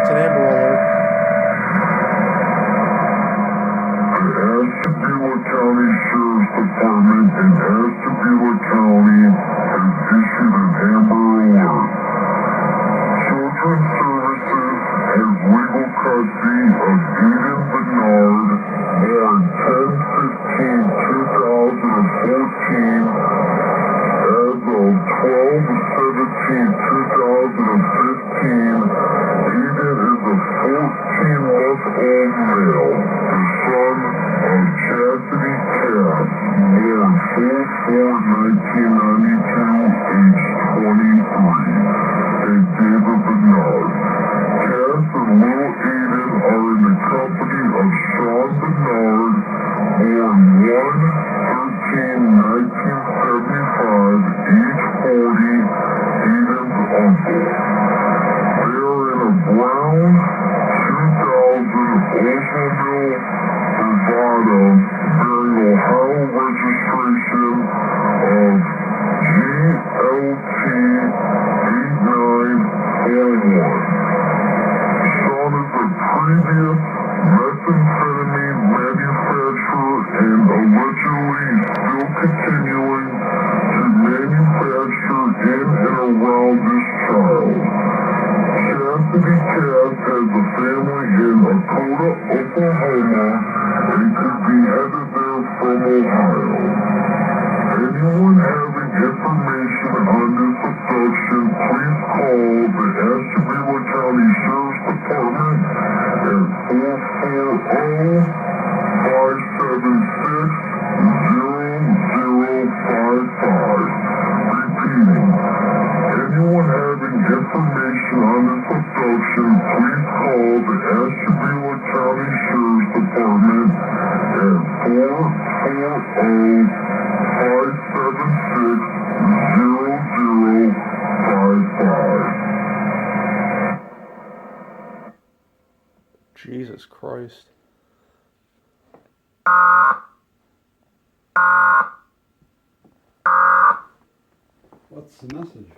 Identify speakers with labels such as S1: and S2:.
S1: It's an Amber Alert.
S2: The Ashtabula County Sheriff's Department in Ashtabula County has issued an Amber Alert. Children's Services has legal custody of Eden Bernard born 10/15/2014. As of 12/17/2015, Eden is a 14-month-old male, the son of Chastity Cass, born 4/4/1992, age 23, and David Bernard. Cass and little Eden are in the company of Sean Bernard, born 1/13/1975, age 40, Eden's uncle. They are in a brown 2000 Oldsmobile Bravada bearing Ohio registration of GLT 8941. Sean is a previous methamphetamine manufacturer and allegedly still continuing to manufacture in and around this child. Chastity Cass has a family in Dakota, Oklahoma, and could be headed there from Ohio. Anyone having information on this abduction, please call the Ashtabula County Sheriff's Department at 440-576-0055. Repeating, anyone having information on this abduction, please call the Ashtabula County Sheriff's Department at 440-576-0055.
S1: Jesus Christ.
S3: What's the message?